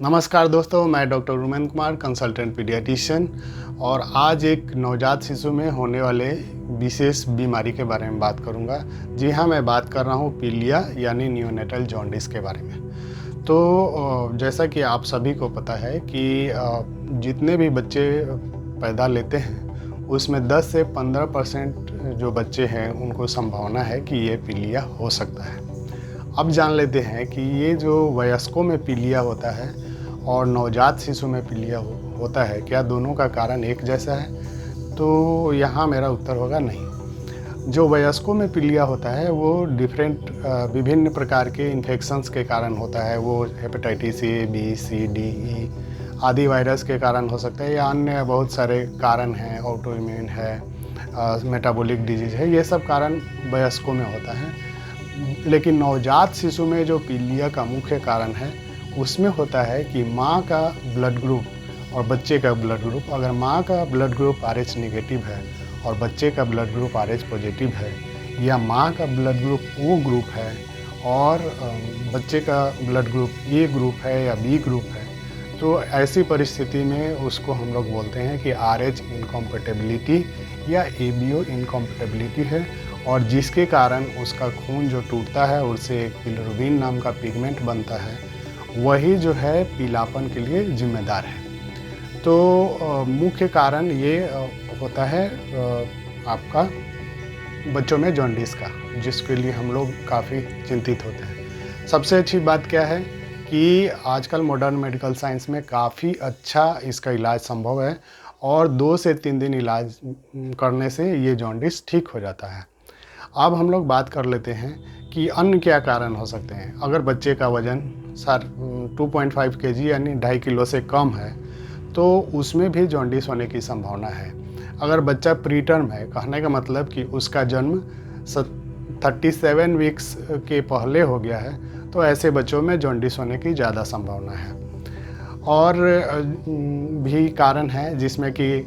नमस्कार दोस्तों, मैं doctor rumen Kumar, consultant paediatrician. और आज एक नवजात शिशु में होने वाले विशेष बीमारी के बारे में बात करूंगा। जी हाँ, मैं बात कर रहा हूँ पीलिया यानी नियोनेटल जॉन्डिस के बारे में। तो जैसा कि आप सभी को पता है कि जितने भी बच्चे पैदा लेते हैं उसमें 10 से 15% जो बच्चे हैं उनको संभावना है कि ये पीलिया हो सकता है। अब जान लेते हैं कि ये जो वयस्कों में पीलिया होता है और नवजात शिशु में पीलिया होता है, क्या दोनों का कारण एक जैसा है? तो यहाँ मेरा उत्तर होगा नहीं। जो वयस्कों में पीलिया होता है वो विभिन्न प्रकार के इन्फेक्शंस के कारण होता है। वो hepatitis A, B, C, D, E आदि वायरस के कारण हो सकता है या अन्य बहुत सारे कारण हैं, ऑटो इम्यून है, मेटाबॉलिक डिजीज़ है, ये सब कारण वयस्कों में होता है। लेकिन नवजात शिशु में जो पीलिया का मुख्य कारण है उसमें होता है कि माँ का ब्लड ग्रुप और बच्चे का ब्लड ग्रुप, अगर माँ का ब्लड ग्रुप RH नेगेटिव है और बच्चे का ब्लड ग्रुप RH पॉजिटिव है, या माँ का ब्लड ग्रुप O ग्रुप है और बच्चे का ब्लड ग्रुप A ग्रुप है या B ग्रुप है, तो ऐसी परिस्थिति में उसको हम लोग बोलते हैं कि RH इनकॉम्पेटेबिलिटी या ABO इनकॉम्पेटेबिलिटी है। और जिसके कारण उसका खून जो टूटता है उससे एक बिलिरुबिन नाम का पिगमेंट बनता है, वही जो है पीलापन के लिए जिम्मेदार है। तो मुख्य कारण ये होता है आपका बच्चों में जॉन्डिस का, जिसके लिए हम लोग काफ़ी चिंतित होते हैं। सबसे अच्छी बात क्या है कि आजकल मॉडर्न मेडिकल साइंस में काफ़ी अच्छा इसका इलाज संभव है और 2 से 3 दिन इलाज करने से ये जॉन्डिस ठीक हो जाता है। अब हम लोग बात कर लेते हैं कि अन्य क्या कारण हो सकते हैं। अगर बच्चे का वज़न 2.5 kg यानी 2.5 किलो से कम है तो उसमें भी जॉन्डिस होने की संभावना है। अगर बच्चा प्रीटर्म है, कहने का मतलब कि उसका जन्म 37 वीक्स के पहले हो गया है, तो ऐसे बच्चों में जॉन्डिस होने की ज़्यादा संभावना है। और भी कारण है जिसमें कि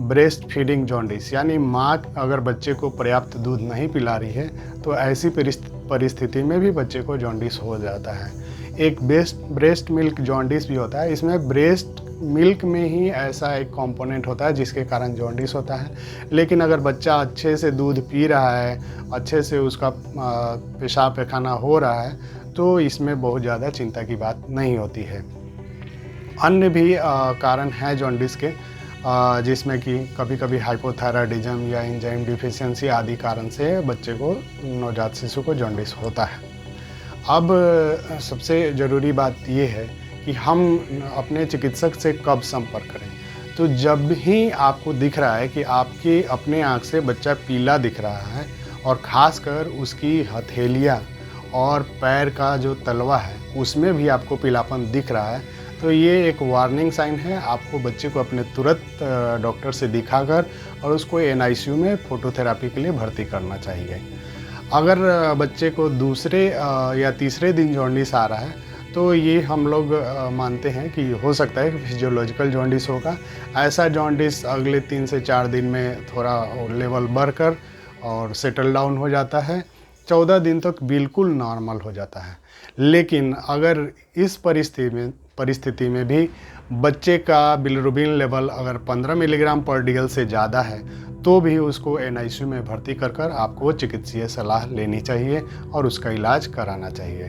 ब्रेस्ट फीडिंग जॉन्डिस, यानी माँ अगर बच्चे को पर्याप्त दूध नहीं पिला रही है तो ऐसी परिस्थिति में भी बच्चे को जॉन्डिस हो जाता है। एक ब्रेस्ट मिल्क जॉन्डिस भी होता है। इसमें ब्रेस्ट मिल्क में ही ऐसा एक कंपोनेंट होता है जिसके कारण जॉन्डिस होता है। लेकिन अगर बच्चा अच्छे से दूध पी रहा है, अच्छे से उसका पेशाब पैखाना हो रहा है, तो इसमें बहुत ज़्यादा चिंता की बात नहीं होती है। अन्य भी कारण हैं जॉन्डिस के, जिसमें कि कभी कभी हाइपोथायराइडिज्म या एंजाइम डिफिशियंसी आदि कारण से बच्चे को, नवजात शिशु को जॉन्डिस होता है। अब सबसे ज़रूरी बात ये है कि हम अपने चिकित्सक से कब संपर्क करें। तो जब ही आपको दिख रहा है कि आपके अपने आँख से बच्चा पीला दिख रहा है और ख़ासकर उसकी हथेलियाँ और पैर का जो तलवा है उसमें भी आपको पीलापन दिख रहा है, तो ये एक वार्निंग साइन है। आपको बच्चे को अपने तुरंत डॉक्टर से दिखाकर और उसको NICU में फोटोथेरापी के लिए भर्ती करना चाहिए। अगर बच्चे को दूसरे या तीसरे दिन जॉन्डिस आ रहा है तो ये हम लोग मानते हैं कि हो सकता है कि फिजियोलॉजिकल जॉन्डिस होगा। ऐसा जॉन्डिस अगले 3 से 4 दिन में थोड़ा लेवल बढ़कर और सेटल डाउन हो जाता है। 14 दिन तक बिल्कुल नॉर्मल हो जाता है। लेकिन अगर इस परिस्थिति में भी बच्चे का बिलिरुबिन लेवल अगर 15 मिलीग्राम पर DL से ज़्यादा है तो भी उसको NICU में भर्ती कर आपको चिकित्सीय सलाह लेनी चाहिए और उसका इलाज कराना चाहिए।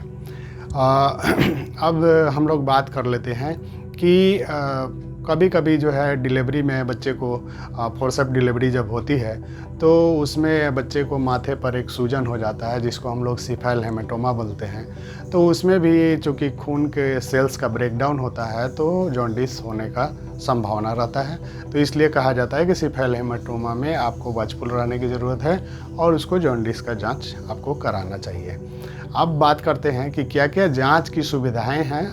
अब हम लोग बात कर लेते हैं कि कभी कभी जो है डिलीवरी में बच्चे को फोर्सेप्स डिलीवरी जब होती है तो उसमें बच्चे को माथे पर एक सूजन हो जाता है जिसको हम लोग सिफेल हेमेटोमा बोलते हैं। तो उसमें भी चूँकि खून के सेल्स का ब्रेकडाउन होता है तो जॉन्डिस होने का संभावना रहता है। तो इसलिए कहा जाता है कि सिफेल हेमेटोमा में आपको वाचफुल रहने की ज़रूरत है और उसको जॉन्डिस का जांच आपको कराना चाहिए। अब बात करते हैं कि क्या क्या जांच की सुविधाएं हैं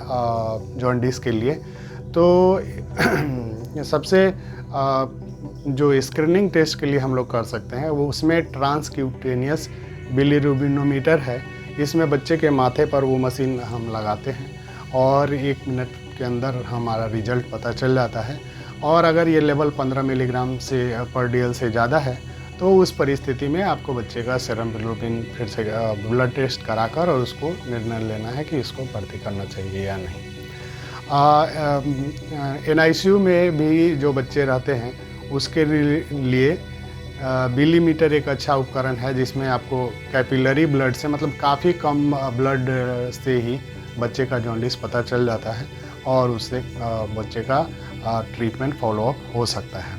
जॉन्डिस के लिए। तो सबसे जो स्क्रीनिंग टेस्ट के लिए हम लोग कर सकते हैं वो उसमें ट्रांसक्यूटेनियस बिलिरुबिनोमीटर है। इसमें बच्चे के माथे पर वो मशीन हम लगाते हैं और 1 मिनट के अंदर हमारा रिजल्ट पता चल जाता है। और अगर ये लेवल 15 मिलीग्राम से पर DL से ज़्यादा है तो उस परिस्थिति में आपको बच्चे का सेरम बिलिरुबिन फिर से ब्लड टेस्ट कराकर और उसको निर्णय लेना है कि इसको भर्ती करना चाहिए या नहीं। NICU में भी जो बच्चे रहते हैं उसके लिए बिलीमीटर एक अच्छा उपकरण है, जिसमें आपको कैपिलरी ब्लड से, मतलब काफ़ी कम ब्लड से ही बच्चे का जॉन्डिस पता चल जाता है और उससे बच्चे का ट्रीटमेंट फॉलोअप हो सकता है।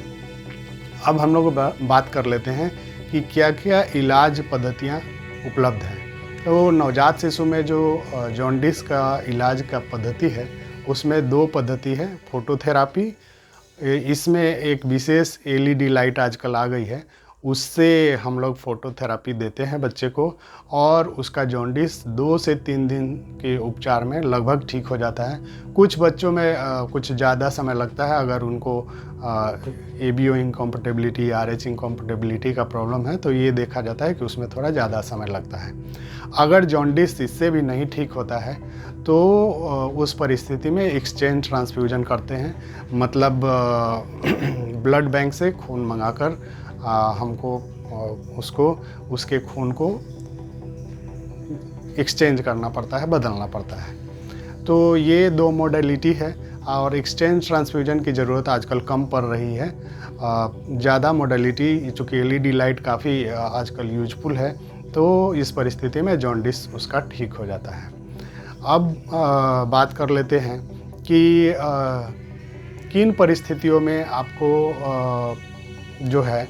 अब हम लोग बात कर लेते हैं कि क्या क्या इलाज पद्धतियाँ उपलब्ध हैं। तो नवजात शिशु में जो जॉन्डिस का इलाज का पद्धति है उसमें 2 पद्धति है। फोटोथेरापी, इसमें एक विशेष LED लाइट आजकल आ गई है, उससे हम लोग फोटोथेरापी देते हैं बच्चे को और उसका जॉन्डिस 2 से 3 दिन के उपचार में लगभग ठीक हो जाता है। कुछ बच्चों में कुछ ज़्यादा समय लगता है, अगर उनको ABO इनकॉम्पैटिबिलिटी, RH इनकॉम्पैटिबिलिटी का प्रॉब्लम है तो ये देखा जाता है कि उसमें थोड़ा ज़्यादा समय लगता है। अगर जॉन्डिस इससे भी नहीं ठीक होता है तो उस परिस्थिति में एक्सचेंज ट्रांसफ्यूजन करते हैं, मतलब ब्लड बैंक से खून मंगाकर हमको उसके खून को एक्सचेंज करना पड़ता है, बदलना पड़ता है। तो ये 2 मॉडलिटी है और एक्सचेंज ट्रांसफ्यूजन की ज़रूरत आजकल कम पड़ रही है। ज़्यादा मॉडलिटी, चूँकि LED लाइट काफ़ी आजकल यूजफुल है, तो इस परिस्थिति में जॉन्डिस उसका ठीक हो जाता है। अब बात कर लेते हैं कि किन परिस्थितियों में आपको जो है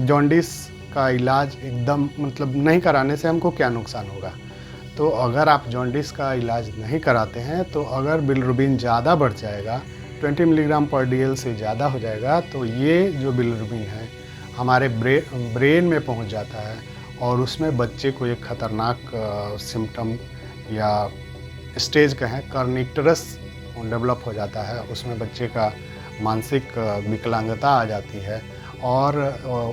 जॉन्डिस का इलाज एकदम, मतलब नहीं कराने से हमको क्या नुकसान होगा। तो अगर आप जॉन्डिस का इलाज नहीं कराते हैं तो अगर बिलिरुबिन ज़्यादा बढ़ जाएगा, 20 मिलीग्राम पर DL से ज़्यादा हो जाएगा, तो ये जो बिलिरुबिन है हमारे ब्रेन में पहुंच जाता है और उसमें बच्चे को एक खतरनाक सिम्टम या स्टेज कहें कर्निक्टरस डेवलप हो जाता है। उसमें बच्चे का मानसिक विकलांगता आ जाती है और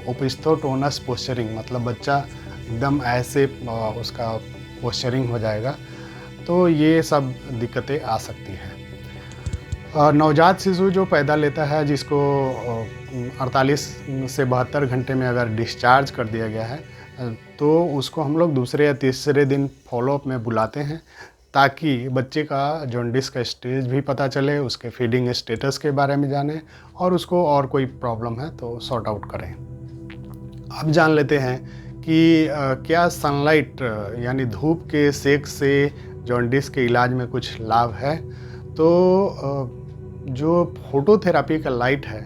ओपिस्थोटोनस पोस्चरिंग, मतलब बच्चा एकदम ऐसे उसका पोस्चरिंग हो जाएगा। तो ये सब दिक्कतें आ सकती हैं। नवजात शिशु जो पैदा लेता है, जिसको 48 से 72 घंटे में अगर डिस्चार्ज कर दिया गया है तो उसको हम लोग दूसरे या तीसरे दिन फॉलोअप में बुलाते हैं, ताकि बच्चे का जॉन्डिस का स्टेज भी पता चले, उसके फीडिंग स्टेटस के बारे में जाने और उसको और कोई प्रॉब्लम है तो सॉर्ट आउट करें। अब जान लेते हैं कि क्या सनलाइट यानी धूप के सेक से जॉन्डिस के इलाज में कुछ लाभ है। तो जो फोटोथेरापी का लाइट है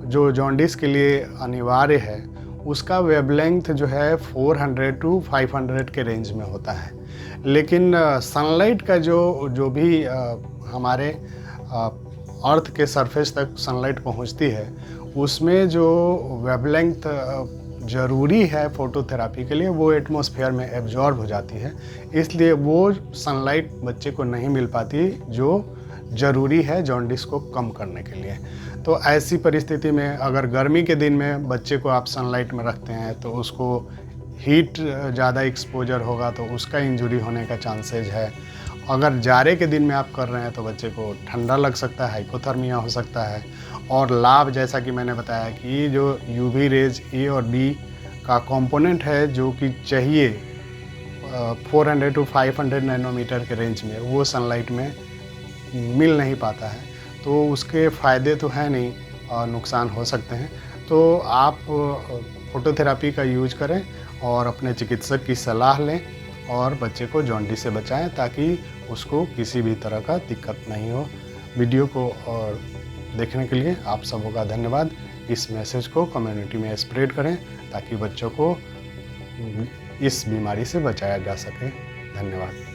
जो जॉन्डिस के लिए अनिवार्य है, उसका वेवलेंथ जो है 400 to 500 के रेंज में होता है। लेकिन सनलाइट का जो भी हमारे अर्थ के सरफेस तक सनलाइट पहुंचती है, उसमें जो वेवलेंथ ज़रूरी है फोटोथेरापी के लिए वो एटमॉस्फेयर में एब्जॉर्ब हो जाती है, इसलिए वो सनलाइट बच्चे को नहीं मिल पाती जो ज़रूरी है जॉन्डिस को कम करने के लिए। तो ऐसी परिस्थिति में अगर गर्मी के दिन में बच्चे को आप सनलाइट में रखते हैं तो उसको हीट ज़्यादा एक्सपोजर होगा तो उसका इंजरी होने का चांसेज है। अगर जाड़े के दिन में आप कर रहे हैं तो बच्चे को ठंडा लग सकता है, हाइपोथर्मिया हो सकता है। और लाभ, जैसा कि मैंने बताया कि जो UV रेज A और B का कंपोनेंट है जो कि चाहिए 400 to 500 नैनोमीटर के रेंज में, वो सनलाइट में मिल नहीं पाता है, तो उसके फ़ायदे तो हैं नहीं और नुकसान हो सकते हैं। तो आप फोटोथेरापी का यूज करें और अपने चिकित्सक की सलाह लें और बच्चे को जॉन्डिस से बचाएं, ताकि उसको किसी भी तरह का दिक्कत नहीं हो। वीडियो को और देखने के लिए आप सबों का धन्यवाद। इस मैसेज को कम्युनिटी में स्प्रेड करें ताकि बच्चों को इस बीमारी से बचाया जा सके। धन्यवाद।